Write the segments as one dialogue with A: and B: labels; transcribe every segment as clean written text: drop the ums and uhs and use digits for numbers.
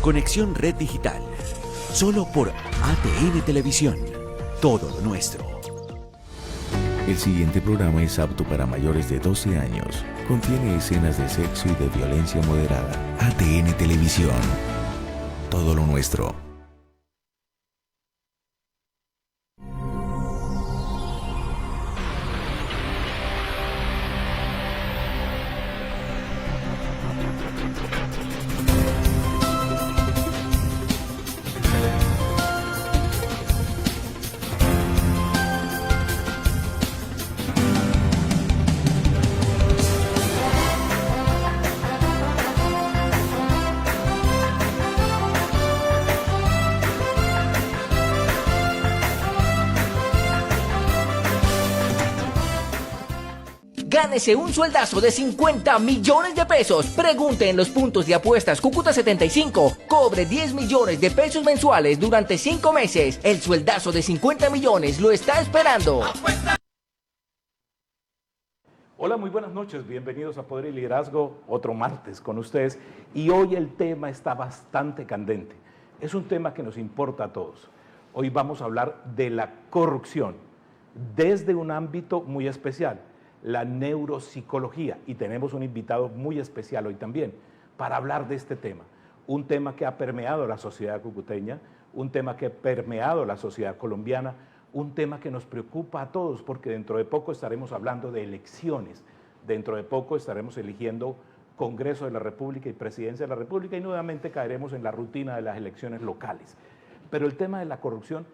A: Conexión Red Digital. Solo por ATN Televisión. Todo lo nuestro.
B: El siguiente programa es apto para mayores de 12 años. Contiene escenas de sexo y de violencia moderada. ATN Televisión. Todo lo nuestro.
C: Gánese un sueldazo de 50 millones de pesos. Pregunte en los puntos de apuestas Cúcuta 75. Cobre 10 millones de pesos mensuales durante 5 meses. El sueldazo de 50 millones lo está esperando.
D: Hola, muy buenas noches. Bienvenidos a Poder y Liderazgo. Otro martes con ustedes. Y hoy el tema está bastante candente. Es un tema que nos importa a todos. Hoy vamos a hablar de la corrupción desde un ámbito muy especial, la neuropsicología, y tenemos un invitado muy especial hoy también para hablar de este tema, un tema que ha permeado la sociedad cucuteña, un tema que ha permeado la sociedad colombiana, un tema que nos preocupa a todos porque dentro de poco estaremos hablando de elecciones, dentro de poco estaremos eligiendo Congreso de la República y Presidencia de la República y nuevamente caeremos en la rutina de las elecciones locales. Pero el tema de la corrupción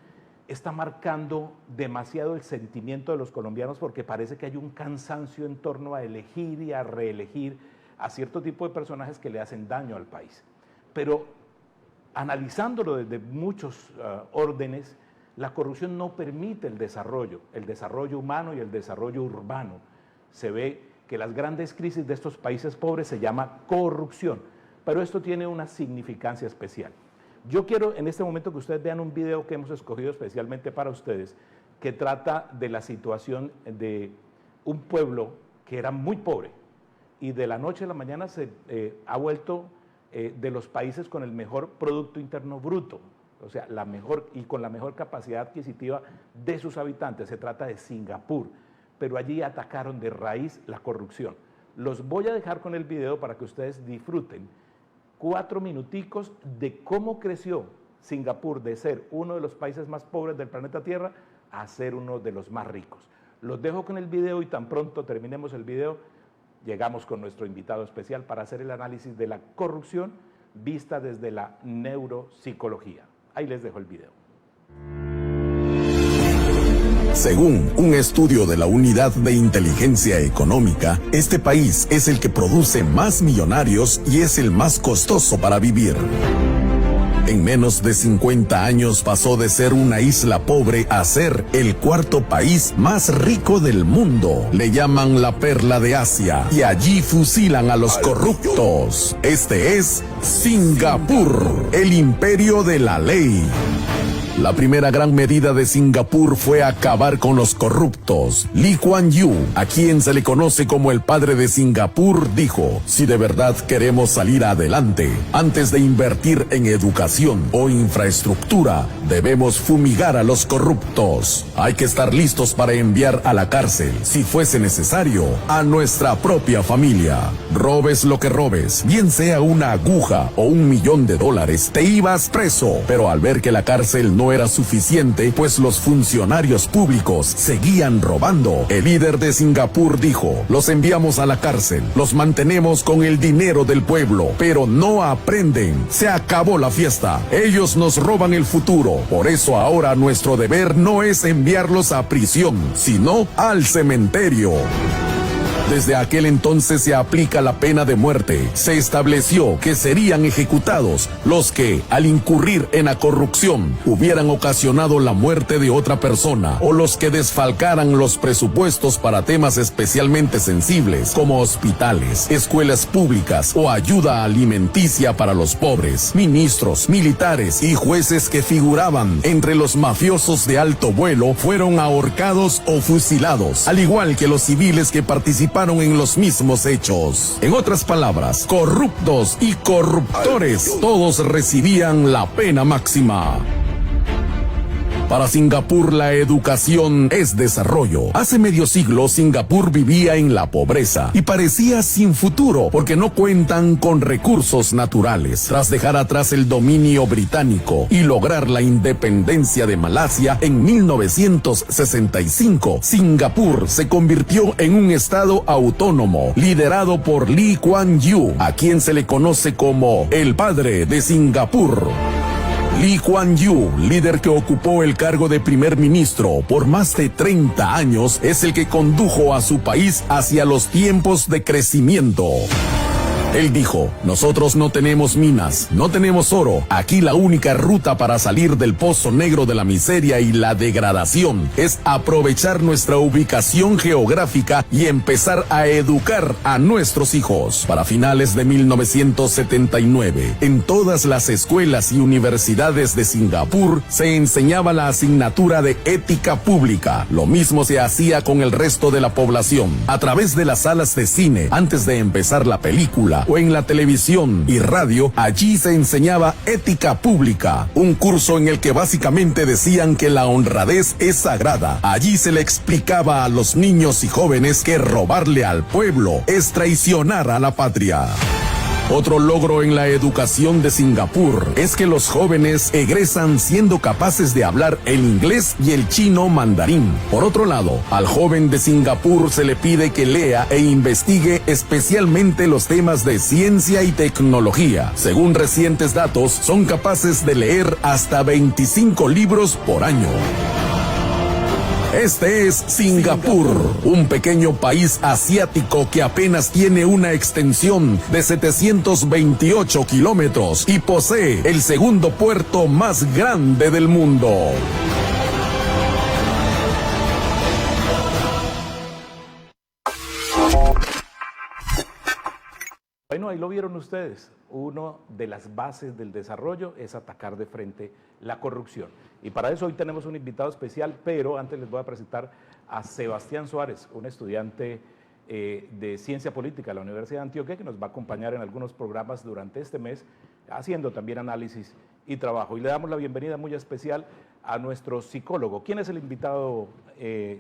D: está marcando demasiado el sentimiento de los colombianos porque parece que hay un cansancio en torno a elegir y a reelegir a cierto tipo de personajes que le hacen daño al país. Pero analizándolo desde muchos órdenes, la corrupción no permite el desarrollo humano y el desarrollo urbano. Se ve que las grandes crisis de estos países pobres se llama corrupción, pero esto tiene una significancia especial. Yo quiero en este momento que ustedes vean un video que hemos escogido especialmente para ustedes, que trata de la situación de un pueblo que era muy pobre y de la noche a la mañana se ha vuelto de los países con el mejor Producto Interno Bruto, o sea, la mejor y con la mejor capacidad adquisitiva de sus habitantes. Se trata de Singapur, pero allí atacaron de raíz la corrupción. Los voy a dejar con el video para que ustedes disfruten 4 minuticos de cómo creció Singapur de ser uno de los países más pobres del planeta Tierra a ser uno de los más ricos. Los dejo con el video y tan pronto terminemos el video, llegamos con nuestro invitado especial para hacer el análisis de la corrupción vista desde la neuropsicología. Ahí les dejo el video.
E: Según un estudio de la Unidad de Inteligencia Económica, este país es el que produce más millonarios y es el más costoso para vivir. En menos de 50 años pasó de ser una isla pobre a ser el 4º país más rico del mundo. Le llaman la perla de Asia y allí fusilan a los corruptos. Este es Singapur, el imperio de la ley. La primera gran medida de Singapur fue acabar con los corruptos. Lee Kuan Yew, a quien se le conoce como el padre de Singapur, dijo: si de verdad queremos salir adelante, antes de invertir en educación o infraestructura, debemos fumigar a los corruptos. Hay que estar listos para enviar a la cárcel, si fuese necesario, a nuestra propia familia. Robes lo que robes, bien sea una aguja o $1 millón, te ibas preso. Pero al ver que la cárcel no era suficiente, pues los funcionarios públicos seguían robando, el líder de Singapur dijo: los enviamos a la cárcel, los mantenemos con el dinero del pueblo, pero no aprenden. Se acabó la fiesta. Ellos nos roban el futuro. Por eso ahora nuestro deber no es enviarlos a prisión, sino al cementerio. Desde aquel entonces se aplica la pena de muerte. Se estableció que serían ejecutados los que, al incurrir en la corrupción, hubieran ocasionado la muerte de otra persona o los que desfalcaran los presupuestos para temas especialmente sensibles como hospitales, escuelas públicas o ayuda alimenticia para los pobres. Ministros, militares y jueces que figuraban entre los mafiosos de alto vuelo fueron ahorcados o fusilados, al igual que los civiles que participaron participaron en los mismos hechos. En otras palabras, corruptos y corruptores, todos recibían la pena máxima. Para Singapur la educación es desarrollo. Hace medio siglo Singapur vivía en la pobreza y parecía sin futuro porque no cuentan con recursos naturales. Tras dejar atrás el dominio británico y lograr la independencia de Malasia en 1965, Singapur se convirtió en un estado autónomo liderado por Lee Kuan Yew, a quien se le conoce como el padre de Singapur. Lee Kuan Yew, líder que ocupó el cargo de primer ministro por más de 30 años, es el que condujo a su país hacia los tiempos de crecimiento. Él dijo, nosotros no tenemos minas, no tenemos oro. Aquí la única ruta para salir del pozo negro de la miseria y la degradación es aprovechar nuestra ubicación geográfica y empezar a educar a nuestros hijos. Para finales de 1979, en todas las escuelas y universidades de Singapur se enseñaba la asignatura de ética pública. Lo mismo se hacía con el resto de la población. A través de las salas de cine, antes de empezar la película, o en la televisión y radio, allí se enseñaba ética pública, un curso en el que básicamente decían que la honradez es sagrada. Allí se le explicaba a los niños y jóvenes que robarle al pueblo es traicionar a la patria. Otro logro en la educación de Singapur es que los jóvenes egresan siendo capaces de hablar el inglés y el chino mandarín. Por otro lado, al joven de Singapur se le pide que lea e investigue especialmente los temas de ciencia y tecnología. Según recientes datos, son capaces de leer hasta 25 libros por año. Este es Singapur, un pequeño país asiático que apenas tiene una extensión de 728 kilómetros y posee el segundo puerto más grande del mundo.
D: Bueno, ahí lo vieron ustedes. Una de las bases del desarrollo es atacar de frente la corrupción. Y para eso hoy tenemos un invitado especial, pero antes les voy a presentar a Sebastián Suárez, un estudiante de Ciencia Política de la Universidad de Antioquia, que nos va a acompañar en algunos programas durante este mes, haciendo también análisis y trabajo. Y le damos la bienvenida muy especial a nuestro psicólogo. ¿Quién es el invitado,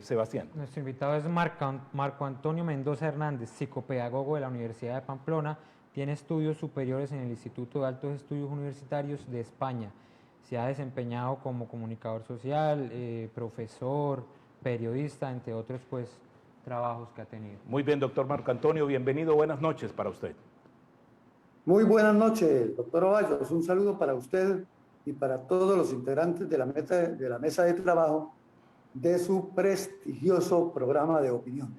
D: Sebastián?
F: Nuestro invitado es Marco Antonio Mendoza Hernández, psicopedagogo de la Universidad de Pamplona. Tiene estudios superiores en el Instituto de Altos Estudios Universitarios de España. Se ha desempeñado como comunicador social, profesor, periodista, entre otros trabajos que ha tenido.
D: Muy bien, doctor Marco Antonio, bienvenido, buenas noches para usted.
G: Muy buenas noches, doctor Ovallos. Un saludo para usted y para todos los integrantes de la mesa de trabajo de su prestigioso programa de opinión.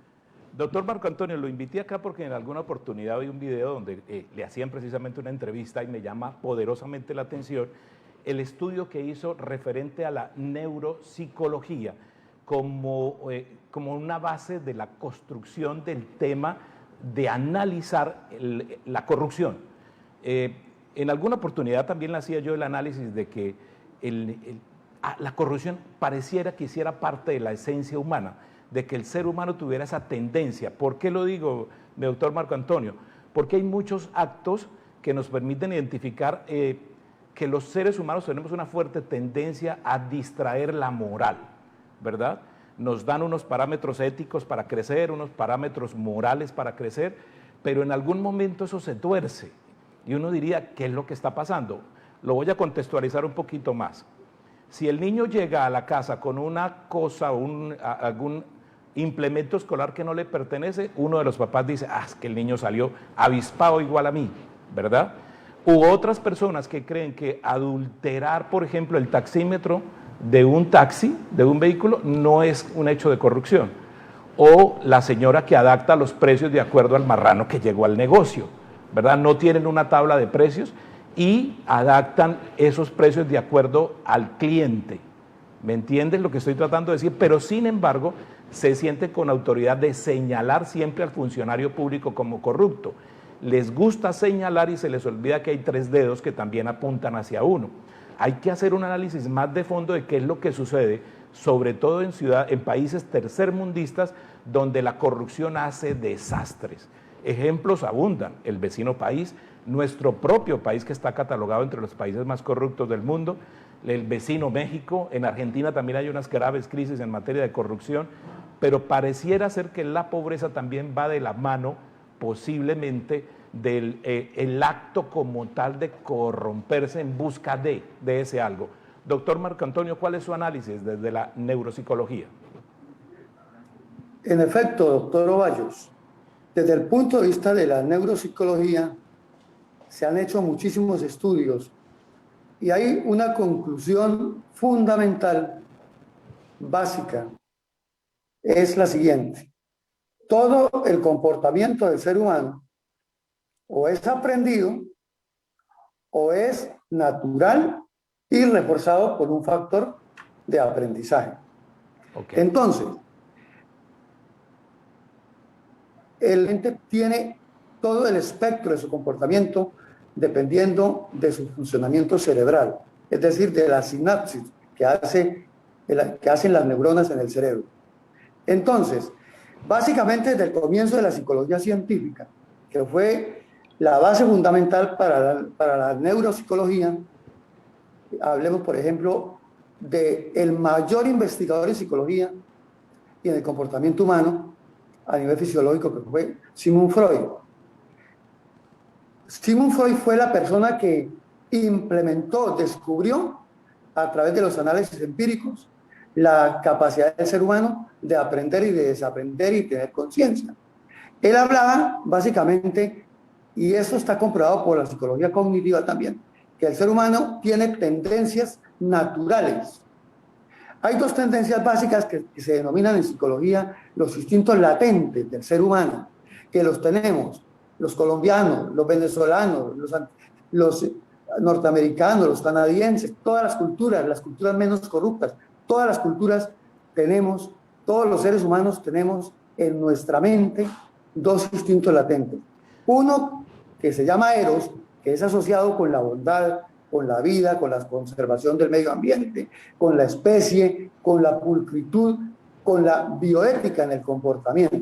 D: Doctor Marco Antonio, lo invité acá porque en alguna oportunidad vi un video donde le hacían precisamente una entrevista y me llama poderosamente la atención el estudio que hizo referente a la neuropsicología como una base de la construcción del tema de analizar la corrupción. En alguna oportunidad también le hacía yo el análisis de que la corrupción pareciera que hiciera parte de la esencia humana, de que el ser humano tuviera esa tendencia. ¿Por qué lo digo, doctor Marco Antonio? Porque hay muchos actos que nos permiten identificar que los seres humanos tenemos una fuerte tendencia a distraer la moral, ¿verdad? Nos dan unos parámetros éticos para crecer, unos parámetros morales para crecer, pero en algún momento eso se tuerce y uno diría, ¿qué es lo que está pasando? Lo voy a contextualizar un poquito más. Si el niño llega a la casa con una cosa o algún implemento escolar que no le pertenece, uno de los papás dice, es que el niño salió avispado igual a mí, ¿verdad? U otras personas que creen que adulterar, por ejemplo, el taxímetro de un taxi, de un vehículo, no es un hecho de corrupción. O la señora que adapta los precios de acuerdo al marrano que llegó al negocio, ¿verdad? No tienen una tabla de precios y adaptan esos precios de acuerdo al cliente. ¿Me entiendes lo que estoy tratando de decir? Pero sin embargo, se siente con autoridad de señalar siempre al funcionario público como corrupto. Les gusta señalar y se les olvida que hay 3 dedos que también apuntan hacia uno. Hay que hacer un análisis más de fondo de qué es lo que sucede sobre todo en países tercermundistas donde la corrupción hace desastres. Ejemplos abundan, el vecino país, nuestro propio país que está catalogado entre los países más corruptos del mundo, el vecino México, en Argentina también hay unas graves crisis en materia de corrupción, pero pareciera ser que la pobreza también va de la mano posiblemente del el acto como tal de corromperse en busca de ese algo. Doctor Marco Antonio, ¿cuál es su análisis desde la neuropsicología?
G: En efecto, doctor Ovallos, desde el punto de vista de la neuropsicología se han hecho muchísimos estudios y hay una conclusión fundamental, básica, es la siguiente. Todo el comportamiento del ser humano o es aprendido o es natural y reforzado por un factor de aprendizaje. Okay. Entonces, el ente tiene todo el espectro de su comportamiento dependiendo de su funcionamiento cerebral, es decir, de la sinapsis que hacen las neuronas en el cerebro. Entonces, básicamente desde el comienzo de la psicología científica, que fue la base fundamental para la neuropsicología, hablemos, por ejemplo, del mayor investigador en psicología y en el comportamiento humano a nivel fisiológico, que fue Sigmund Freud. Sigmund Freud fue la persona que implementó, descubrió, a través de los análisis empíricos, la capacidad del ser humano de aprender y de desaprender y tener conciencia. Él hablaba, básicamente, y eso está comprobado por la psicología cognitiva también, que el ser humano tiene tendencias naturales. Hay dos tendencias básicas que se denominan en psicología los instintos latentes del ser humano, que los tenemos los colombianos, los venezolanos, los norteamericanos, los canadienses, todas las culturas menos corruptas, todas las culturas tenemos, todos los seres humanos tenemos en nuestra mente dos instintos latentes. Uno que se llama Eros, que es asociado con la bondad, con la vida, con la conservación del medio ambiente, con la especie, con la pulcritud, con la bioética en el comportamiento.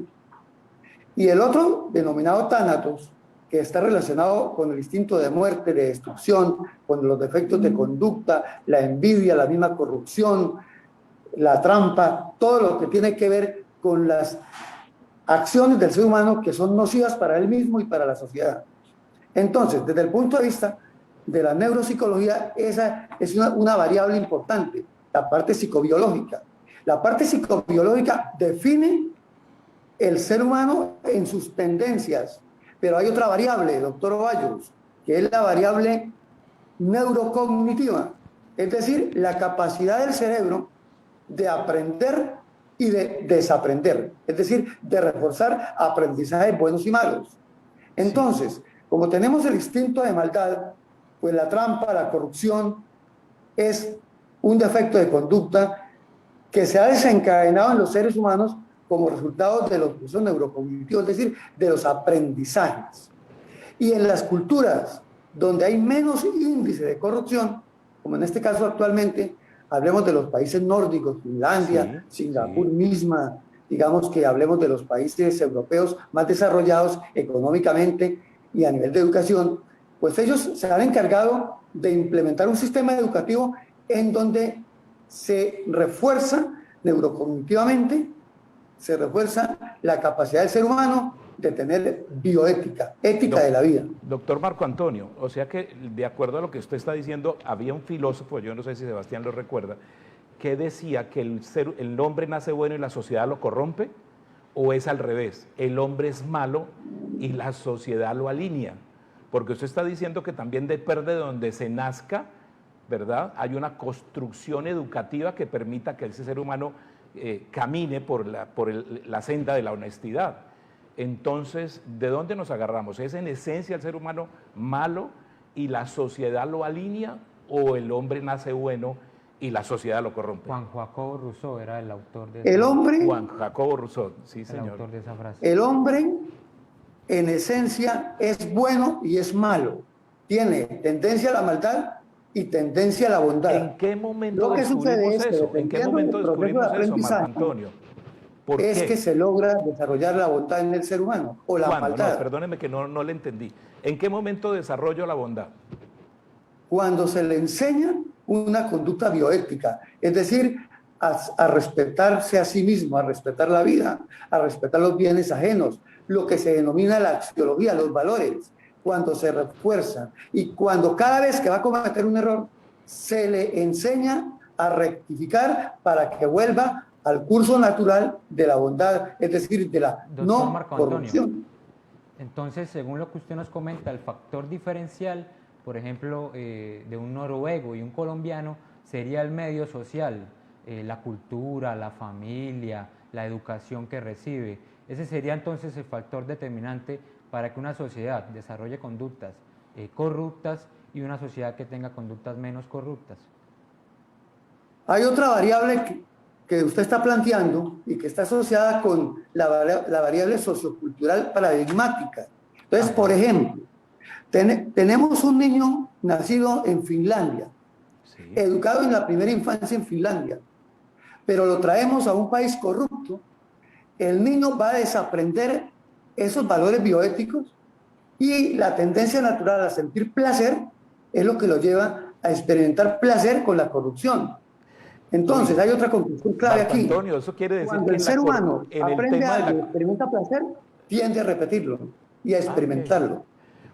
G: Y el otro, denominado Tánatos, que está relacionado con el instinto de muerte, de destrucción, con los defectos de conducta, la envidia, la misma corrupción, la trampa, todo lo que tiene que ver con las acciones del ser humano que son nocivas para él mismo y para la sociedad. Entonces, desde el punto de vista de la neuropsicología, esa es una variable importante, la parte psicobiológica. La parte psicobiológica define el ser humano en sus tendencias, pero hay otra variable, doctor Ovallos, que es la variable neurocognitiva, es decir, la capacidad del cerebro de aprender y de desaprender, es decir, de reforzar aprendizajes buenos y malos. Entonces, como tenemos el instinto de maldad, pues la trampa, la corrupción, es un defecto de conducta que se ha desencadenado en los seres humanos como resultado de los procesos neurocognitivos, es decir, de los aprendizajes. Y en las culturas donde hay menos índice de corrupción, como en este caso actualmente, hablemos de los países nórdicos, Finlandia, Singapur misma, digamos que hablemos de los países europeos más desarrollados económicamente y a nivel de educación, pues ellos se han encargado de implementar un sistema educativo en donde se refuerza neurocognitivamente, se refuerza la capacidad del ser humano de tener bioética, ética de la vida.
D: Doctor Marco Antonio, o sea que de acuerdo a lo que usted está diciendo, había un filósofo, yo no sé si Sebastián lo recuerda, que decía que el hombre nace bueno y la sociedad lo corrompe, o es al revés, el hombre es malo y la sociedad lo alinea. Porque usted está diciendo que también depende de donde se nazca, ¿verdad? Hay una construcción educativa que permita que ese ser humano camine por la senda de la honestidad. Entonces, ¿de dónde nos agarramos? ¿Es en esencia el ser humano malo y la sociedad lo alinea, o el hombre nace bueno y la sociedad lo corrompe?
F: Juan Jacobo Rousseau era el autor de
G: el hombre.
D: Juan Jacobo Rousseau, sí, señor.
F: El autor de esa frase.
G: El hombre, en esencia, es bueno y es malo. Tiene tendencia a la maldad y tendencia a la bondad.
D: ¿En qué momento
G: Lo que sucede
D: descubrimos
G: es que,
D: eso? ¿En qué
G: dependiendo
D: momento
G: del proceso de
D: descubrimos eso, Marco
G: aprendizaje,
D: Antonio? ¿Por
G: es
D: qué?
G: que se logra desarrollar la bondad en el ser humano o la
D: ¿Cuándo?
G: maldad.
D: No, perdóneme que no le entendí. ¿En qué momento desarrollo la bondad?
G: Cuando se le enseña una conducta bioética, es decir, a respetarse a sí mismo, a respetar la vida, a respetar los bienes ajenos, lo que se denomina la axiología, los valores, cuando se refuerzan y cuando cada vez que va a cometer un error se le enseña a rectificar para que vuelva al curso natural de la bondad, es decir, de la
F: Doctor
G: no
F: Marco Antonio.
G: corrupción.
F: Entonces, según lo que usted nos comenta, el factor diferencial, por ejemplo, de un noruego y un colombiano, sería el medio social, la cultura, la familia, la educación que recibe. Ese sería entonces el factor determinante para que una sociedad desarrolle conductas corruptas y una sociedad que tenga conductas menos corruptas.
G: Hay otra variable que usted está planteando y que está asociada con la variable sociocultural paradigmática. Entonces, por ejemplo, tenemos un niño nacido en Finlandia,
D: Sí.
G: educado en la primera infancia en Finlandia, pero lo traemos a un país corrupto. El niño va a desaprender esos valores bioéticos y la tendencia natural a sentir placer es lo que lo lleva a experimentar placer con la corrupción. Entonces, hay otra conclusión clave
D: Marco
G: aquí.
D: Antonio, eso quiere decir
G: Cuando
D: que
G: el ser humano
D: en el
G: aprende
D: tema de
G: algo y
D: la...
G: experimenta placer, tiende a repetirlo y a experimentarlo.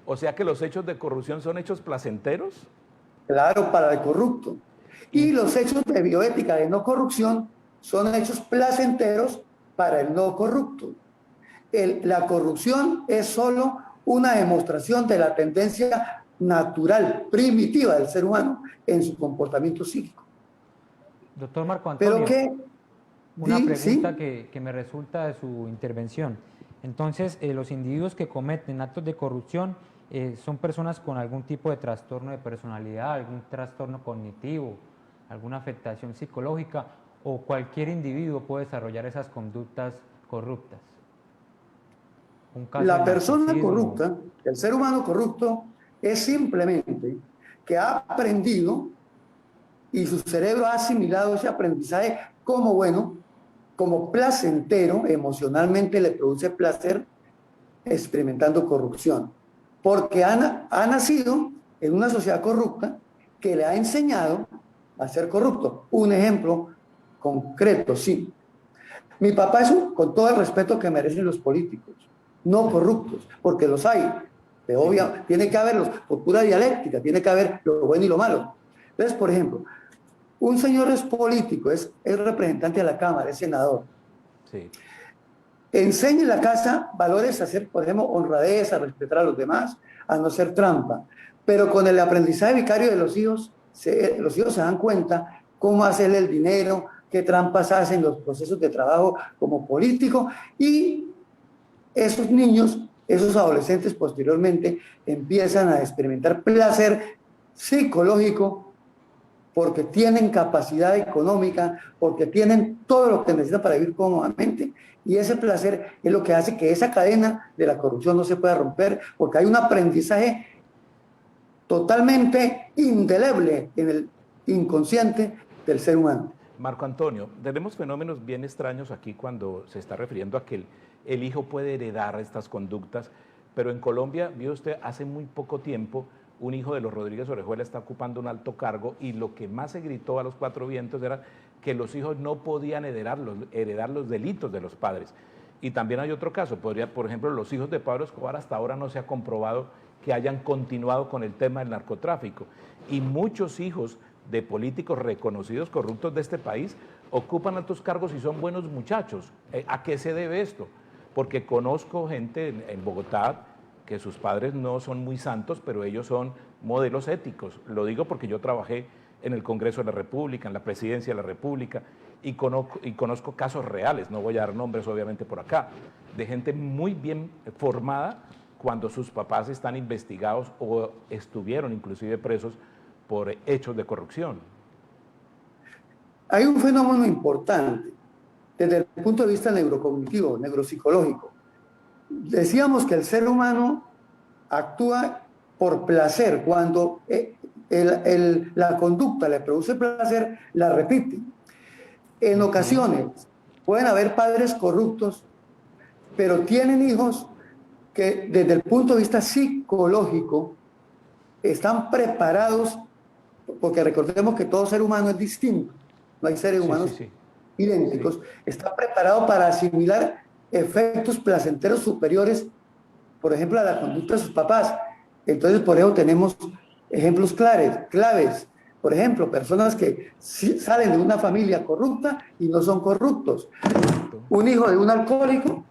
D: O sea que los hechos de corrupción son hechos placenteros.
G: Claro, para el corrupto. Y los hechos de bioética de no corrupción son hechos placenteros para el no corrupto. La corrupción es solo una demostración de la tendencia natural, primitiva del ser humano en su comportamiento psíquico.
F: Doctor Marco Antonio, una
G: ¿sí?
F: pregunta que me resulta de su intervención. Entonces, los individuos que cometen actos de corrupción son personas con algún tipo de trastorno de personalidad, algún trastorno cognitivo, alguna afectación psicológica, o cualquier individuo puede desarrollar esas conductas corruptas. Un caso
G: La
F: de
G: persona
F: narcisismo.
G: corrupta, el ser humano corrupto, es simplemente que ha aprendido y su cerebro ha asimilado ese aprendizaje como bueno, como placentero, emocionalmente le produce placer experimentando corrupción. Porque ha nacido en una sociedad corrupta que le ha enseñado a ser corrupto. Un ejemplo concreto, sí. Mi papá es con todo el respeto que merecen los políticos, no corruptos, porque los hay. Tiene que haberlos por pura dialéctica, tiene que haber lo bueno y lo malo. Entonces, por ejemplo, un señor es político, es representante de la Cámara, es senador.
D: Sí.
G: Enseña en la casa valores a ser, por ejemplo, honradez, a respetar a los demás, a no ser trampa. Pero con el aprendizaje vicario de los hijos se dan cuenta cómo hacer el dinero, qué trampas hacen los procesos de trabajo como político, y esos niños, esos adolescentes posteriormente empiezan a experimentar placer psicológico porque tienen capacidad económica, porque tienen todo lo que necesitan para vivir cómodamente, y ese placer es lo que hace que esa cadena de la corrupción no se pueda romper, porque hay un aprendizaje totalmente indeleble en el inconsciente del ser humano.
D: Marco Antonio, tenemos fenómenos bien extraños aquí cuando se está refiriendo a que el hijo puede heredar estas conductas, pero en Colombia, vio usted, hace muy poco tiempo, un hijo de los Rodríguez Orejuela está ocupando un alto cargo y lo que más se gritó a los cuatro vientos era que los hijos no podían heredar los delitos de los padres. Y también hay otro caso, por ejemplo, los hijos de Pablo Escobar hasta ahora no se ha comprobado que hayan continuado con el tema del narcotráfico. Y muchos hijos de políticos reconocidos corruptos de este país ocupan altos cargos y son buenos muchachos. ¿A qué se debe esto? Porque conozco gente en Bogotá que sus padres no son muy santos, pero ellos son modelos éticos. Lo digo porque yo trabajé en el Congreso de la República, en la Presidencia de la República, y conozco casos reales, no voy a dar nombres obviamente por acá, de gente muy bien formada cuando sus papás están investigados o estuvieron inclusive presos por hechos de corrupción.
G: Hay un fenómeno importante desde el punto de vista neurocognitivo, neuropsicológico. Decíamos que el ser humano actúa por placer cuando la conducta le produce placer, la repite. En ocasiones pueden haber padres corruptos, pero tienen hijos que desde el punto de vista psicológico están preparados, porque recordemos que todo ser humano es distinto, no hay seres humanos idénticos, está preparado para asimilar efectos placenteros superiores, por ejemplo, a la conducta de sus papás. Entonces, por eso tenemos ejemplos claves. Por ejemplo, personas que salen de una familia corrupta y no son corruptos. Un hijo de un alcohólico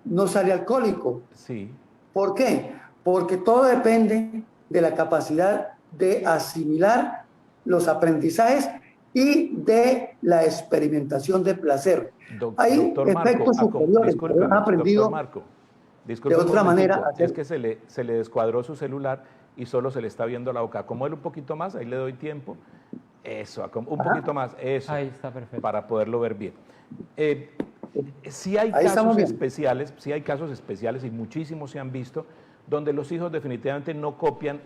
G: no sale alcohólico.
D: Sí.
G: ¿Por qué? Porque todo depende de la capacidad de asimilar los aprendizajes y de la experimentación de placer. Hay efectos superiores que han aprendido de otra manera.
D: Es que se le descuadró su celular y solo se le está viendo la boca. Acomódelo un poquito más, ahí le doy tiempo. Eso, un poquito más, eso.
F: Ahí está perfecto.
D: Para poderlo ver bien. Sí hay casos especiales y muchísimos se han visto donde los hijos definitivamente no copian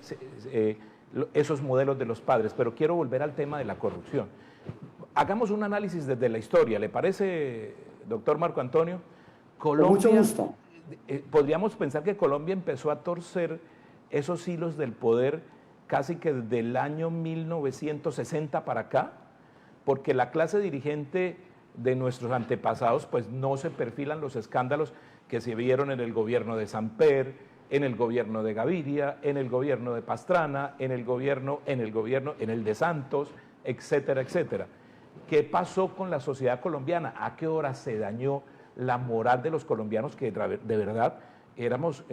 D: esos modelos de los padres, pero quiero volver al tema de la corrupción. Hagamos un análisis desde la historia, ¿le parece, doctor Marco Antonio?
G: Con mucho gusto.
D: Podríamos pensar que Colombia empezó a torcer esos hilos del poder casi que desde el año 1960 para acá, porque la clase dirigente de nuestros antepasados pues no se perfilan los escándalos que se vieron en el gobierno de Samper, en el gobierno de Gaviria, en el gobierno de Pastrana, en el de Santos, etcétera, etcétera. ¿Qué pasó con la sociedad colombiana? ¿A qué hora se dañó la moral de los colombianos, que de verdad éramos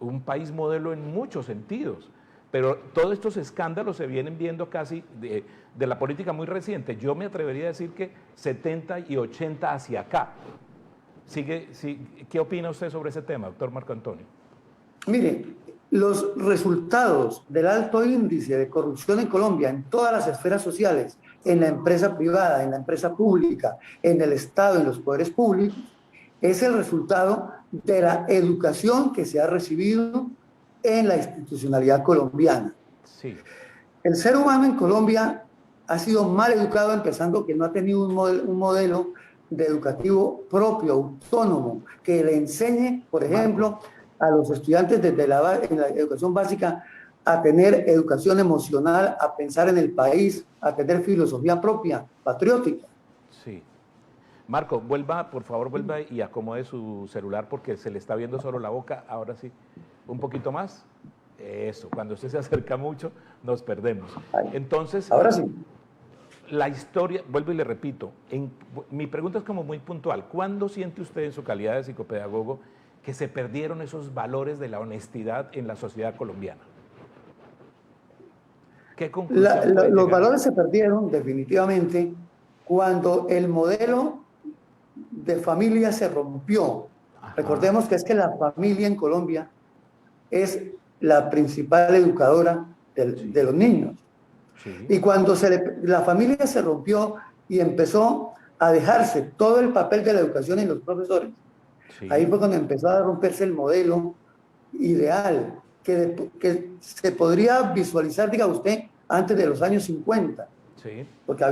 D: un país modelo en muchos sentidos? Pero todos estos escándalos se vienen viendo casi de la política muy reciente. Yo me atrevería a decir que 70 y 80 hacia acá. ¿Qué opina usted sobre ese tema, doctor Marco Antonio?
G: Mire, los resultados del alto índice de corrupción en Colombia, en todas las esferas sociales, en la empresa privada, en la empresa pública, en el Estado, en los poderes públicos, es el resultado de la educación que se ha recibido en la institucionalidad colombiana.
D: Sí.
G: El ser humano en Colombia ha sido mal educado, empezando que no ha tenido un modelo de educativo propio, autónomo, que le enseñe, por ejemplo, a los estudiantes desde en la educación básica a tener educación emocional, a pensar en el país, a tener filosofía propia, patriótica.
D: Sí. Marco, por favor, vuelva y acomode su celular porque se le está viendo solo la boca. Ahora sí, un poquito más. Eso, cuando usted se acerca mucho, nos perdemos. Entonces,
G: ahora sí.
D: La historia, vuelvo y le repito, mi pregunta es como muy puntual. ¿Cuándo siente usted en su calidad de psicopedagogo que se perdieron esos valores de la honestidad en la sociedad colombiana? ¿Qué conclusión
G: los valores se perdieron definitivamente cuando el modelo de familia se rompió. Ajá. Recordemos que es que la familia en Colombia es la principal educadora de los niños. Sí. Y cuando la familia se rompió y empezó a dejarse todo el papel de la educación en los profesores, sí, ahí fue cuando empezó a romperse el modelo ideal que se podría visualizar, diga usted, antes de los años 50. Sí. Porque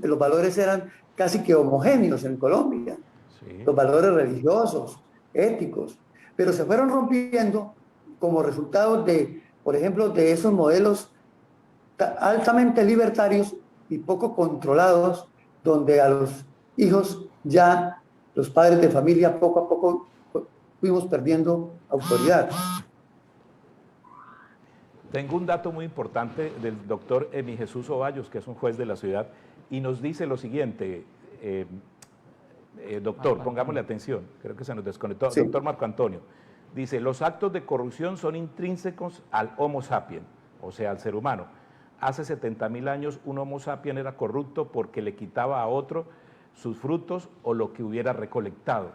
G: los valores eran casi que homogéneos en Colombia. Sí. Los valores religiosos, éticos, pero se fueron rompiendo como resultado de, por ejemplo, de esos modelos altamente libertarios y poco controlados, donde a los hijos ya los padres de familia poco a poco fuimos perdiendo autoridad.
D: Tengo un dato muy importante del doctor Emi Jesús Ovallos, que es un juez de la ciudad, y nos dice lo siguiente, doctor, pongámosle atención, creo que se nos desconectó, sí. Doctor Marco Antonio, dice, los actos de corrupción son intrínsecos al Homo sapiens, o sea, al ser humano. Hace 70.000 años un Homo sapiens era corrupto porque le quitaba a otro sus frutos o lo que hubiera recolectado.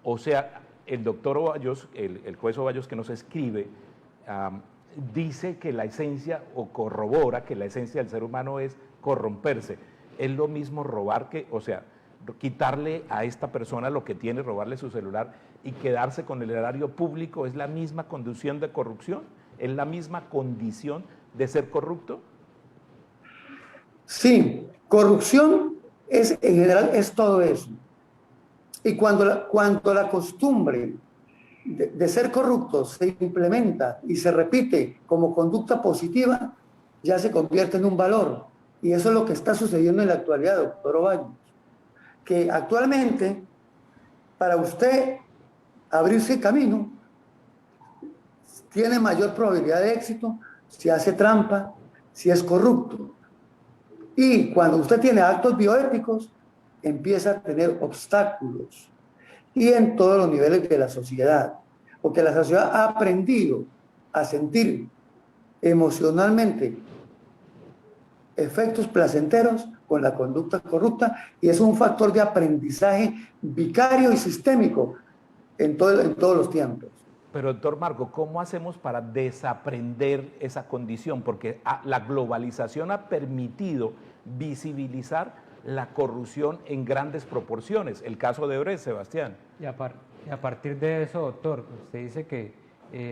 D: O sea, el doctor Ovallos, el juez Ovallos que nos escribe, dice que la esencia, o corrobora que la esencia del ser humano es corromperse. Es lo mismo robar o sea, quitarle a esta persona lo que tiene, robarle su celular y quedarse con el erario público, ¿es la misma condición de corrupción? en la misma condición de ser corrupto?
G: Sí, corrupción es, en general, es todo eso. Y cuando la costumbre de ser corrupto se implementa y se repite como conducta positiva, ya se convierte en un valor. Y eso es lo que está sucediendo en la actualidad, doctor Ovalle. Que actualmente, para usted abrirse camino, tiene mayor probabilidad de éxito si hace trampa, si es corrupto. Y cuando usted tiene actos bioéticos, empieza a tener obstáculos. Y en todos los niveles de la sociedad. Porque la sociedad ha aprendido a sentir emocionalmente efectos placenteros con la conducta corrupta, y es un factor de aprendizaje vicario y sistémico en todos los tiempos.
D: Pero doctor Marco, ¿cómo hacemos para desaprender esa condición? Porque la globalización ha permitido visibilizar la corrupción en grandes proporciones. El caso de Odebrecht, Sebastián.
F: Y a partir de eso, doctor, usted dice que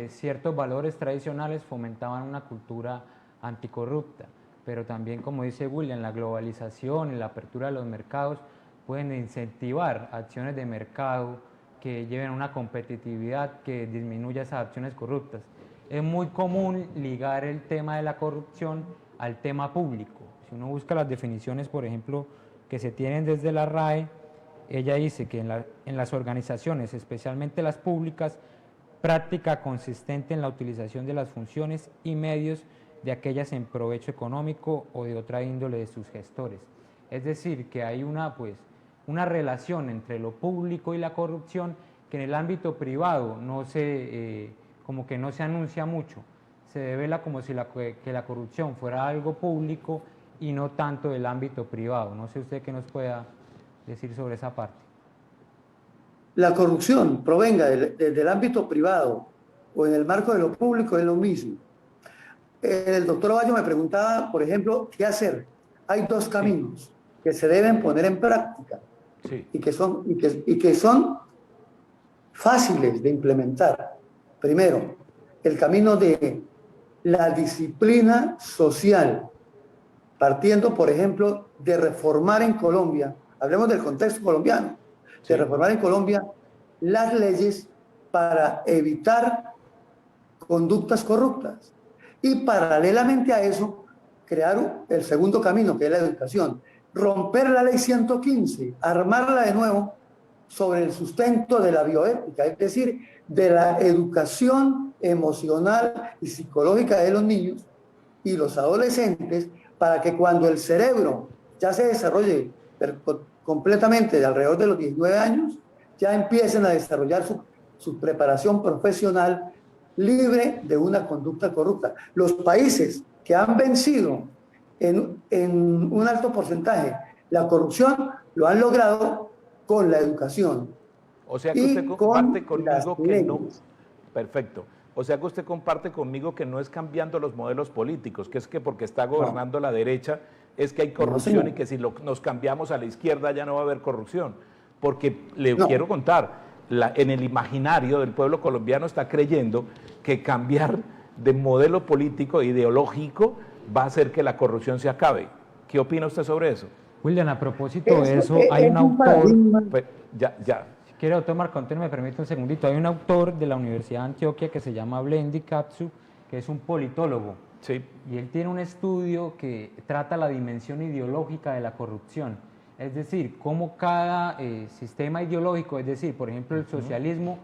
F: ciertos valores tradicionales fomentaban una cultura anticorrupta, pero también, como dice William, la globalización y la apertura de los mercados pueden incentivar acciones de mercado que lleven a una competitividad que disminuya esas acciones corruptas. Es muy común ligar el tema de la corrupción al tema público. Si uno busca las definiciones, por ejemplo, que se tienen desde la RAE, ella dice que en las organizaciones, especialmente las públicas, práctica consistente en la utilización de las funciones y medios de aquellas en provecho económico o de otra índole de sus gestores. Es decir, que hay una relación entre lo público y la corrupción que en el ámbito privado como que no se anuncia mucho. Se devela como si que la corrupción fuera algo público y no tanto del ámbito privado. No sé usted qué nos pueda decir sobre esa parte.
G: La corrupción provenga del ámbito privado o en el marco de lo público es lo mismo. El doctor Ovalle me preguntaba, por ejemplo, ¿qué hacer? Hay dos caminos que se deben poner en práctica y que son fáciles de implementar. Primero, el camino de la disciplina social, partiendo, por ejemplo, de reformar en Colombia, hablemos del contexto colombiano, de reformar en Colombia las leyes para evitar conductas corruptas. Y paralelamente a eso, crear el segundo camino, que es la educación. Romper la ley 115, armarla de nuevo sobre el sustento de la bioética, es decir, de la educación emocional y psicológica de los niños y los adolescentes, para que cuando el cerebro ya se desarrolle completamente de alrededor de los 19 años, ya empiecen a desarrollar su preparación profesional libre de una conducta corrupta. Los países que han vencido en un alto porcentaje la corrupción lo han logrado con la educación.
D: O sea que usted comparte conmigo que no. Perfecto. O sea que usted comparte conmigo que no es cambiando los modelos políticos, que es que porque está gobernando la derecha es que hay corrupción y que si nos cambiamos a la izquierda ya no va a haber corrupción. Porque le quiero contar, en el imaginario del pueblo colombiano está creyendo que cambiar de modelo político e ideológico va a hacer que la corrupción se acabe. ¿Qué opina usted sobre eso?
F: William, a propósito de eso, hay un autor...
D: Pues,
F: Si quiere, doctor Marco Antonio, me permite un segundito. Hay un autor de la Universidad de Antioquia que se llama Blendi Katsu, que es un politólogo.
D: Sí.
F: Y él tiene un estudio que trata la dimensión ideológica de la corrupción. Es decir, cómo cada sistema ideológico, es decir, por ejemplo, el socialismo,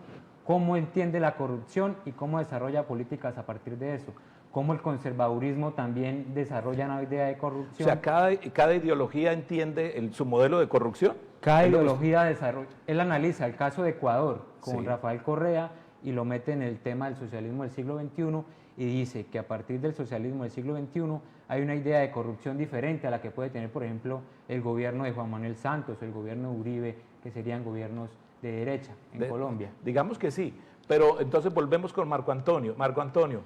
F: cómo entiende la corrupción y cómo desarrolla políticas a partir de eso. Cómo el conservadurismo también desarrolla una idea de corrupción.
D: O sea, cada ideología entiende su modelo de corrupción.
F: Cada ideología desarrolla. Él analiza el caso de Ecuador con Rafael Correa y lo mete en el tema del socialismo del siglo XXI y dice que a partir del socialismo del siglo XXI hay una idea de corrupción diferente a la que puede tener, por ejemplo, el gobierno de Juan Manuel Santos o el gobierno de Uribe, que serían gobiernos de derecha en Colombia.
D: Digamos que sí, pero entonces volvemos con Marco Antonio. Marco Antonio,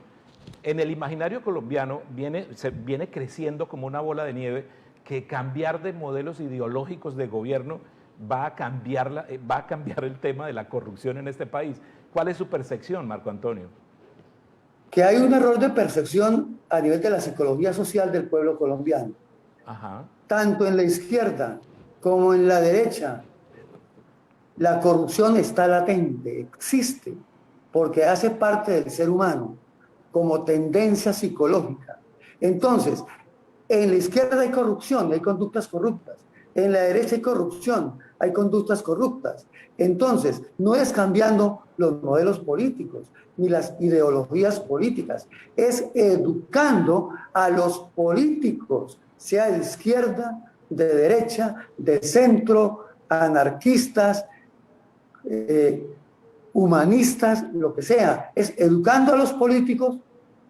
D: en el imaginario colombiano viene creciendo como una bola de nieve que cambiar de modelos ideológicos de gobierno va a cambiar el tema de la corrupción en este país. ¿Cuál es su percepción, Marco Antonio?
G: que hay un error de percepción a nivel de la psicología social del pueblo colombiano.
D: Ajá.
G: Tanto en la izquierda como en la derecha, la corrupción está latente, existe, porque hace parte del ser humano como tendencia psicológica. Entonces, en la izquierda hay corrupción, hay conductas corruptas. En la derecha hay corrupción, hay conductas corruptas. Entonces, no es cambiando los modelos políticos ni las ideologías políticas, es educando a los políticos, sea de izquierda, de derecha, de centro, anarquistas, humanistas, lo que sea. Es educando a los políticos,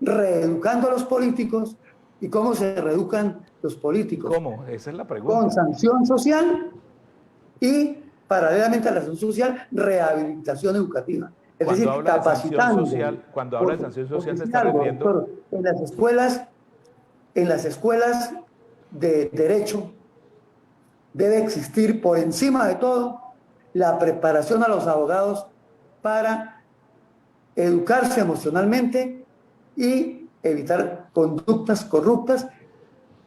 G: reeducando a los políticos. ¿Y cómo se reeducan los políticos?
D: ¿Cómo? Esa es la pregunta.
G: Con sanción social y, paralelamente a la sanción social, rehabilitación educativa. Es
D: Cuando
G: decir,
D: habla de sanción
G: capacitando.
D: social, cuando habla de sanción social se está
G: algo,
D: refiriendo...
G: doctor, en las escuelas de derecho debe existir por encima de todo la preparación a los abogados para educarse emocionalmente y evitar conductas corruptas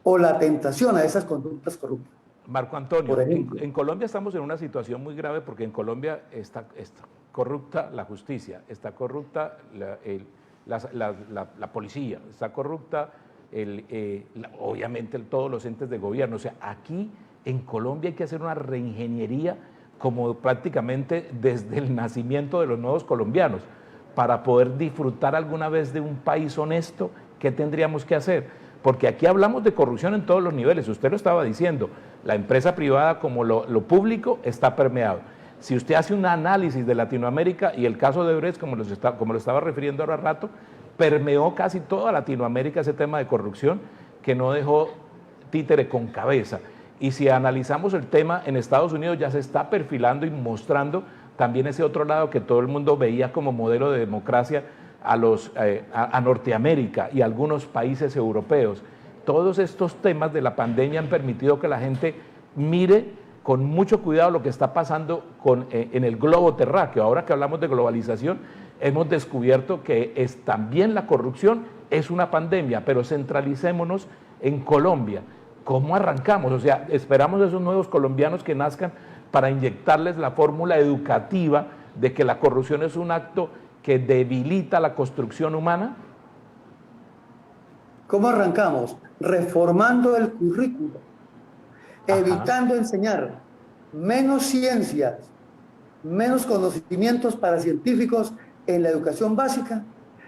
G: o la tentación a esas conductas corruptas.
D: Marco Antonio,
G: Por ejemplo.
D: en Colombia estamos en una situación muy grave porque en Colombia está corrupta la justicia, está corrupta la policía, está corrupta obviamente todos los entes de gobierno. O sea, aquí en Colombia hay que hacer una reingeniería como prácticamente desde el nacimiento de los nuevos colombianos. Para poder disfrutar alguna vez de un país honesto, ¿qué tendríamos que hacer? Porque aquí hablamos de corrupción en todos los niveles, usted lo estaba diciendo, la empresa privada como lo público está permeado. Si usted hace un análisis de Latinoamérica y el caso de Brecht, como lo estaba refiriendo ahora rato, permeó casi toda Latinoamérica ese tema de corrupción que no dejó títere con cabeza. Y si analizamos el tema en Estados Unidos ya se está perfilando y mostrando también ese otro lado que todo el mundo veía como modelo de democracia a Norteamérica y algunos países europeos. Todos estos temas de la pandemia han permitido que la gente mire con mucho cuidado lo que está pasando en el globo terráqueo. Ahora que hablamos de globalización, hemos descubierto que también la corrupción es una pandemia, pero centralicémonos en Colombia. ¿Cómo arrancamos? O sea, esperamos a esos nuevos colombianos que nazcan para inyectarles la fórmula educativa de que la corrupción es un acto que debilita la construcción humana.
G: ¿Cómo arrancamos? Reformando el currículo, evitando enseñar menos ciencias, menos conocimientos para científicos en la educación básica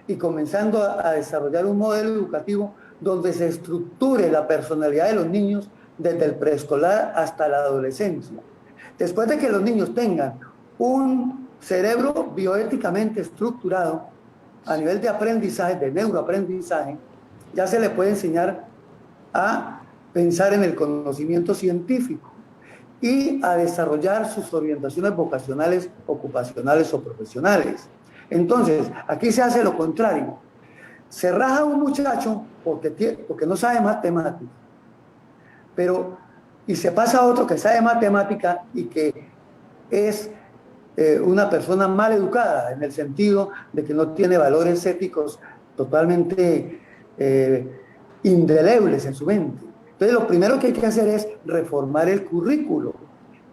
G: y comenzando a desarrollar un modelo educativo donde se estructure la personalidad de los niños desde el preescolar hasta la adolescencia. Después de que los niños tengan un cerebro bioéticamente estructurado a nivel de aprendizaje, de neuroaprendizaje, ya se le puede enseñar a pensar en el conocimiento científico y a desarrollar sus orientaciones vocacionales, ocupacionales o profesionales. Entonces, aquí se hace lo contrario. Se raja un muchacho porque no sabe matemática, y se pasa a otro que sabe matemática y que es una persona mal educada, en el sentido de que no tiene valores éticos totalmente indelebles en su mente. Entonces, lo primero que hay que hacer es reformar el currículo,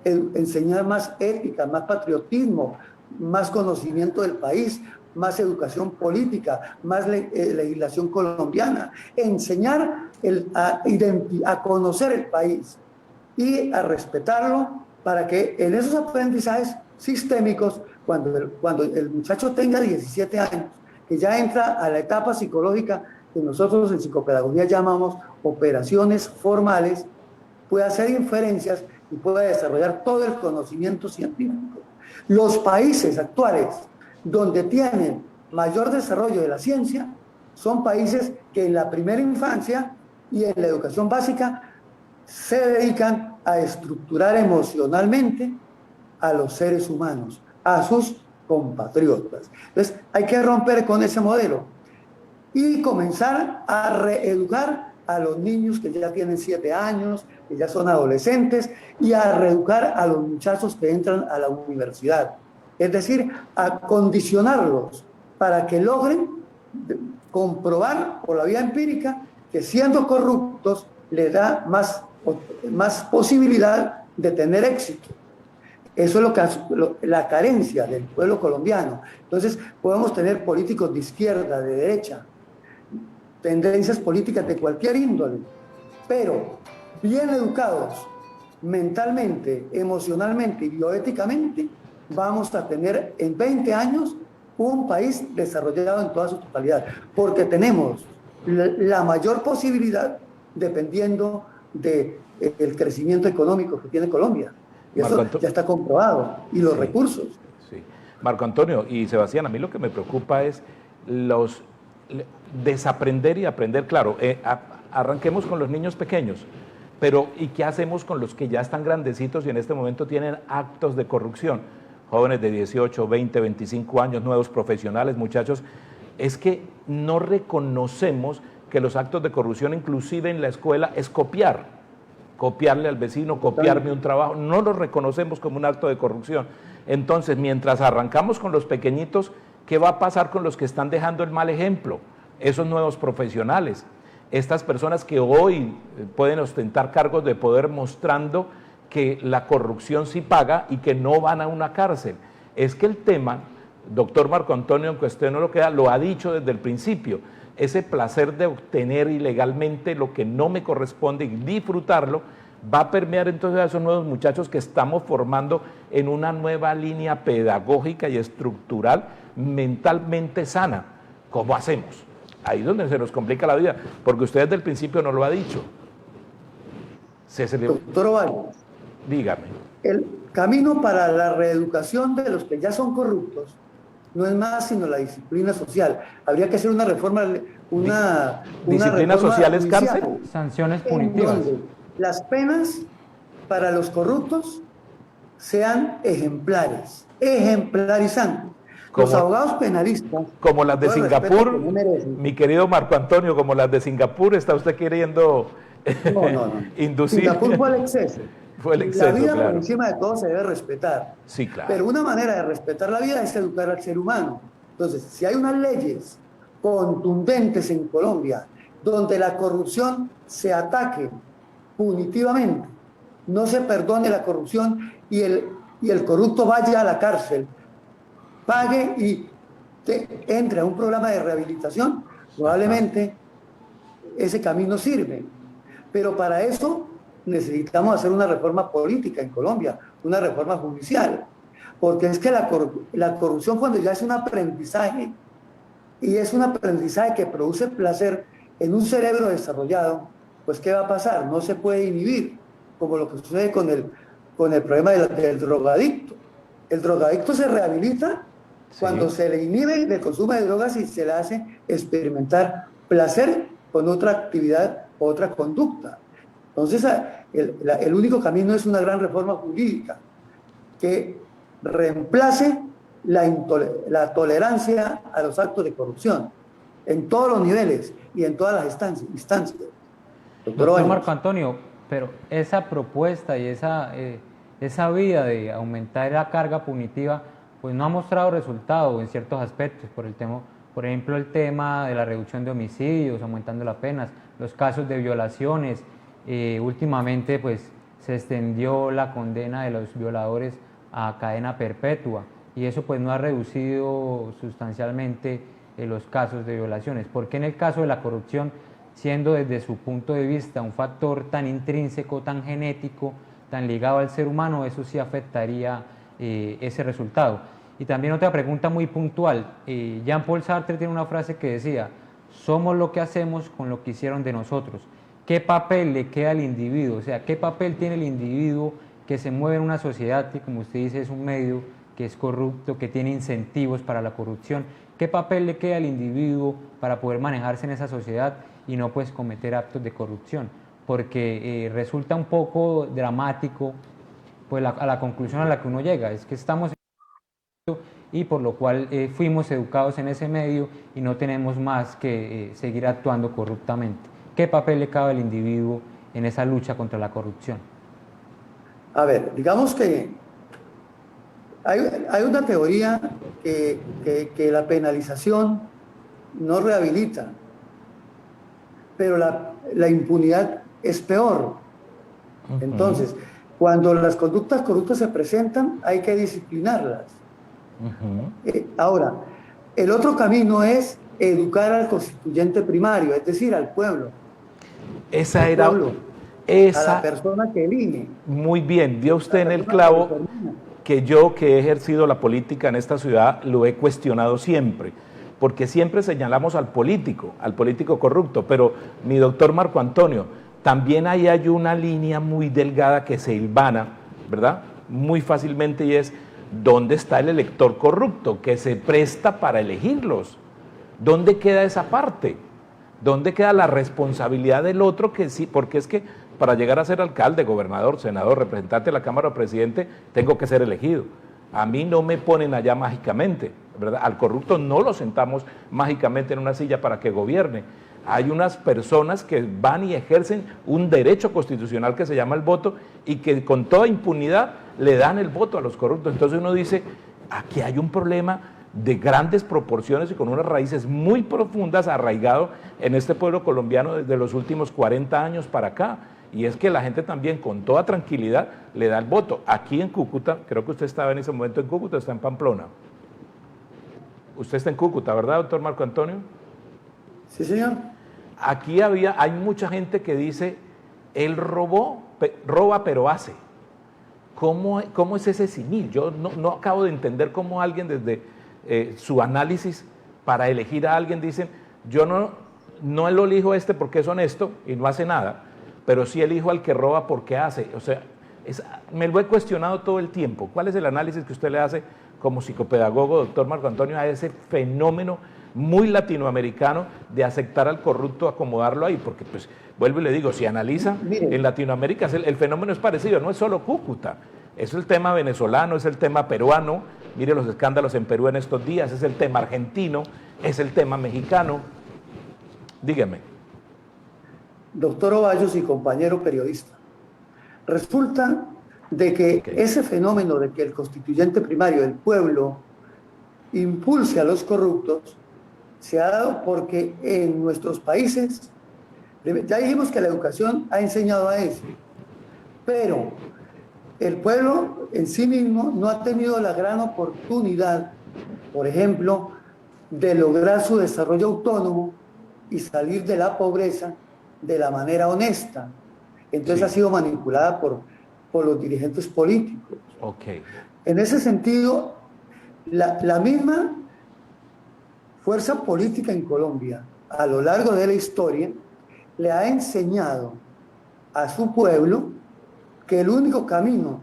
G: enseñar más ética, más patriotismo, más conocimiento del país, más educación política, más legislación colombiana, enseñar a conocer el país y a respetarlo para que en esos aprendizajes sistémicos, cuando el muchacho tenga 17 años, que ya entra a la etapa psicológica que nosotros en psicopedagogía llamamos operaciones formales, pueda hacer inferencias y pueda desarrollar todo el conocimiento científico. Los países actuales donde tienen mayor desarrollo de la ciencia son países que en la primera infancia y en la educación básica se dedican a estructurar emocionalmente a los seres humanos, a sus compatriotas. Entonces, hay que romper con ese modelo y comenzar a reeducar a los niños que ya tienen 7 años, que ya son adolescentes, y a reeducar a los muchachos que entran a la universidad. Es decir, a condicionarlos para que logren comprobar por la vía empírica que siendo corruptos les da más posibilidad de tener éxito. Eso es la carencia del pueblo colombiano. Entonces podemos tener políticos de izquierda, de derecha, tendencias políticas de cualquier índole, pero bien educados mentalmente, emocionalmente y bioéticamente, vamos a tener en 20 años un país desarrollado en toda su totalidad, porque tenemos la mayor posibilidad dependiendo del crecimiento económico que tiene Colombia. Y eso ya está comprobado, y los recursos.
D: Sí. Marco Antonio y Sebastián, a mí lo que me preocupa es desaprender y aprender. Claro, arranquemos con los niños pequeños, pero ¿y qué hacemos con los que ya están grandecitos y en este momento tienen actos de corrupción? Jóvenes de 18, 20, 25 años, nuevos profesionales, muchachos. Es que no reconocemos que los actos de corrupción, inclusive en la escuela, es copiarle al vecino, copiarme un trabajo. No lo reconocemos como un acto de corrupción. Entonces, mientras arrancamos con los pequeñitos, ¿qué va a pasar con los que están dejando el mal ejemplo? Esos nuevos profesionales, estas personas que hoy pueden ostentar cargos de poder mostrando que la corrupción sí paga y que no van a una cárcel. Es que el tema, doctor Marco Antonio, aunque usted no lo queda, lo ha dicho desde el principio, ese placer de obtener ilegalmente lo que no me corresponde y disfrutarlo, va a permear entonces a esos nuevos muchachos que estamos formando en una nueva línea pedagógica y estructural mentalmente sana. ¿Cómo hacemos? Ahí es donde se nos complica la vida, porque usted desde el principio no lo ha dicho.
G: Doctor Ovalle,
D: dígame.
G: El camino para la reeducación de los que ya son corruptos no es más sino la disciplina social. Habría que hacer una reforma,
D: ¿Disciplina social es cárcel?
F: Sanciones punitivas.
G: Las penas para los sean ejemplares, ejemplarizantes. Los abogados penalistas...
D: Como las de Singapur, mi querido Marco Antonio, como las de Singapur, ¿está usted queriendo inducir?
G: Singapur fue el exceso.
D: Fue el exceso,
G: la vida
D: claro.
G: por encima de todo se debe respetar.
D: Sí, claro.
G: Pero una manera de respetar la vida es educar al ser humano. Entonces, si hay unas leyes contundentes en Colombia donde la corrupción se ataque punitivamente, no se perdone la corrupción y el corrupto vaya a la cárcel, pague y entre a un programa de rehabilitación, probablemente ese camino sirve. Pero para eso necesitamos hacer una reforma política en Colombia, una reforma judicial, porque es que la corrupción, cuando ya es un aprendizaje, y es un aprendizaje que produce placer en un cerebro desarrollado, pues ¿qué va a pasar? No se puede inhibir, como lo que sucede con el problema del drogadicto. El drogadicto se rehabilita cuando se le inhibe del consumo de drogas y se le hace experimentar placer con otra actividad, otra conducta. Entonces, el único camino es una gran reforma jurídica que reemplace la tolerancia a los actos de corrupción en todos los niveles y en todas las instancias.
F: Doctor Marco Antonio, pero esa propuesta y esa vía de aumentar la carga punitiva, pues no ha mostrado resultado en ciertos aspectos, por ejemplo, el tema de la reducción de homicidios, aumentando las penas, los casos de violaciones. Últimamente pues se extendió la condena de los violadores a cadena perpetua y eso pues no ha reducido sustancialmente los casos de violaciones. ¿Por qué en el caso de la corrupción, siendo desde su punto de vista un factor tan intrínseco, tan genético, tan ligado al ser humano, eso sí afectaría ese resultado? Y también otra pregunta muy puntual. Jean-Paul Sartre tiene una frase que decía: somos lo que hacemos con lo que hicieron de nosotros. ¿Qué papel le queda al individuo? O sea, ¿qué papel tiene el individuo que se mueve en una sociedad que, como usted dice, es un medio que es corrupto, que tiene incentivos para la corrupción? ¿Qué papel le queda al individuo para poder manejarse en esa sociedad y no pues cometer actos de corrupción? Porque resulta un poco dramático pues a la conclusión a la que uno llega, es que estamos en y por lo cual fuimos educados en ese medio y no tenemos más que seguir actuando corruptamente. ¿Qué papel le cabe al individuo en esa lucha contra la corrupción?
G: A ver, digamos que hay una teoría que la penalización no rehabilita, pero la impunidad es peor. Entonces, cuando las conductas corruptas se presentan, hay que disciplinarlas. Ahora, el otro camino es educar al constituyente primario, es decir, al pueblo.
D: Esa
G: al
D: era...
G: pueblo,
D: esa,
G: a la persona que elige.
D: Muy bien, dio usted en el clavo que yo, que he ejercido la política en esta ciudad, lo he cuestionado siempre, porque siempre señalamos al político corrupto, pero mi doctor Marco Antonio, también ahí hay una línea muy delgada que se hilvana, ¿verdad? Muy fácilmente, y es, ¿dónde está el elector corrupto que se presta para elegirlos? ¿Dónde queda esa parte? ¿Dónde queda la responsabilidad del otro que sí? Porque es que para llegar a ser alcalde, gobernador, senador, representante de la Cámara o presidente, tengo que ser elegido. A mí no me ponen allá mágicamente, ¿verdad? Al corrupto no lo sentamos mágicamente en una silla para que gobierne. Hay unas personas que van y ejercen un derecho constitucional que se llama el voto y que con toda impunidad le dan el voto a los corruptos. Entonces uno dice, aquí hay un problema de grandes proporciones y con unas raíces muy profundas arraigado en este pueblo colombiano desde los últimos 40 años para acá. Y es que la gente también con toda tranquilidad le da el voto. Aquí en Cúcuta, creo que usted estaba en ese momento en Cúcuta, está en Pamplona. Usted está en Cúcuta, ¿verdad, doctor Marco Antonio?
G: Sí, señor.
D: Aquí hay mucha gente que dice, él roba pero hace. ¿Cómo es ese símil? Yo no acabo de entender cómo alguien desde su análisis para elegir a alguien dicen, yo no lo elijo a este porque es honesto y no hace nada, pero sí elijo al que roba porque hace. O sea, me lo he cuestionado todo el tiempo. ¿Cuál es el análisis que usted le hace como psicopedagogo, doctor Marco Antonio, a ese fenómeno muy latinoamericano de aceptar al corrupto, acomodarlo ahí? Porque, pues, vuelvo y le digo, si analiza, en Latinoamérica el fenómeno es parecido, no es solo Cúcuta, es el tema venezolano, es el tema peruano, mire los escándalos en Perú en estos días, es el tema argentino, es el tema mexicano. Dígame.
G: Doctor Ovallos y compañero periodista, resulta de que ese fenómeno de que el constituyente primario del pueblo impulse a los corruptos se ha dado porque en nuestros países, ya dijimos que la educación ha enseñado a eso, pero el pueblo en sí mismo no ha tenido la gran oportunidad, por ejemplo, de lograr su desarrollo autónomo y salir de la pobreza de la manera honesta. Entonces ha sido manipulada por los dirigentes políticos. En ese sentido, la misma fuerza política en Colombia, a lo largo de la historia, le ha enseñado a su pueblo que el único camino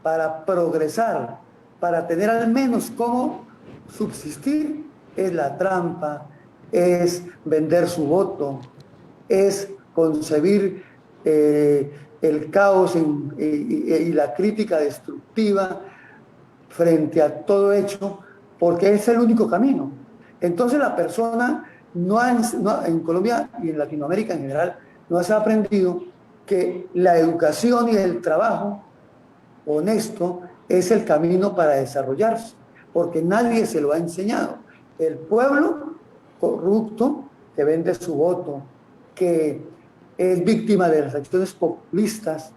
G: para progresar, para tener al menos cómo subsistir, es la trampa, es vender su voto, es concebir el caos y la crítica destructiva frente a todo hecho, porque es el único camino. Entonces la persona en Colombia y en Latinoamérica en general no se ha aprendido que la educación y el trabajo honesto es el camino para desarrollarse, porque nadie se lo ha enseñado. El pueblo corrupto que vende su voto, que es víctima de las acciones populistas,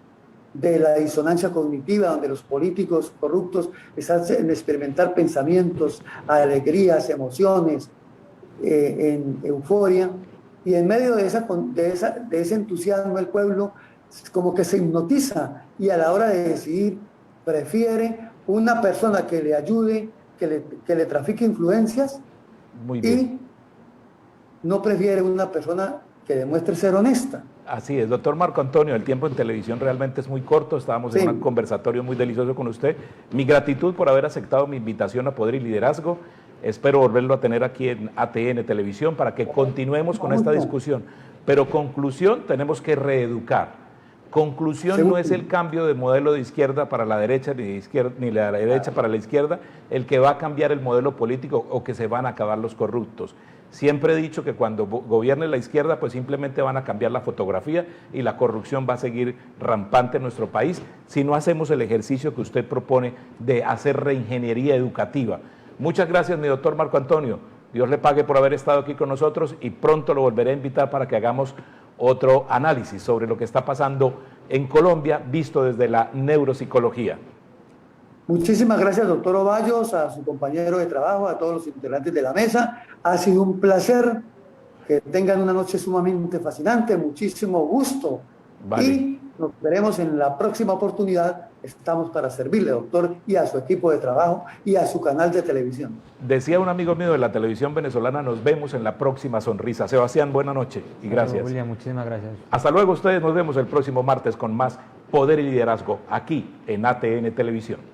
G: de la disonancia cognitiva, donde los políticos corruptos están en experimentar pensamientos, alegrías, emociones, en euforia, y en medio de ese entusiasmo el pueblo como que se hipnotiza y a la hora de decidir prefiere una persona que le ayude, que le trafique influencias.
D: Muy bien.
G: Y no prefiere una persona que demuestre ser honesta.
D: Así es, doctor Marco Antonio, el tiempo en televisión realmente es muy corto, estábamos en un conversatorio muy delicioso con usted. Mi gratitud por haber aceptado mi invitación a Poder y Liderazgo. Espero volverlo a tener aquí en ATN Televisión para que continuemos con esta discusión. Pero conclusión, tenemos que reeducar. Conclusión no es el cambio de modelo de izquierda para la derecha ni la derecha para la izquierda el que va a cambiar el modelo político o que se van a acabar los corruptos. Siempre he dicho que cuando gobierne la izquierda, pues simplemente van a cambiar la fotografía y la corrupción va a seguir rampante en nuestro país si no hacemos el ejercicio que usted propone de hacer reingeniería educativa. Muchas gracias, mi doctor Marco Antonio. Dios le pague por haber estado aquí con nosotros y pronto lo volveré a invitar para que hagamos otro análisis sobre lo que está pasando en Colombia visto desde la neuropsicología.
G: Muchísimas gracias, doctor Ovallos, a su compañero de trabajo, a todos los integrantes de la mesa. Ha sido un placer. Que tengan una noche sumamente fascinante, muchísimo gusto.
D: Vale.
G: Y nos veremos en la próxima oportunidad. Estamos para servirle, doctor, y a su equipo de trabajo y a su canal de televisión.
D: Decía un amigo mío de la televisión venezolana, nos vemos en la próxima sonrisa. Sebastián, buena noche y gracias.
F: William, muchísimas gracias.
D: Hasta luego ustedes, nos vemos el próximo martes con más Poder y Liderazgo aquí en ATN Televisión.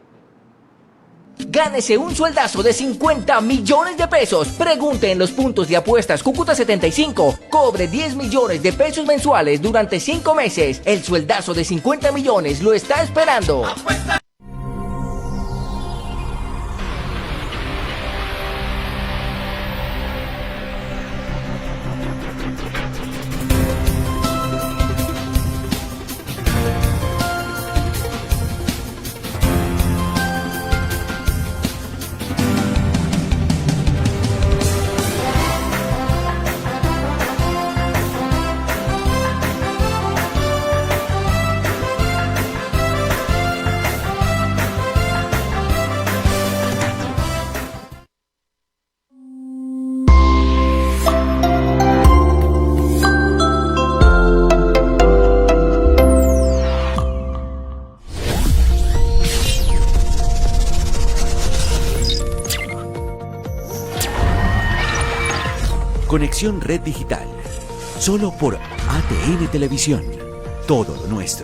C: Gánese un sueldazo de 50 millones de pesos. Pregunte en los puntos de apuestas Cúcuta 75. Cobre 10 millones de pesos mensuales durante 5 meses. El sueldazo de 50 millones lo está esperando.
A: Conexión Red Digital. Solo por ATN Televisión. Todo lo nuestro.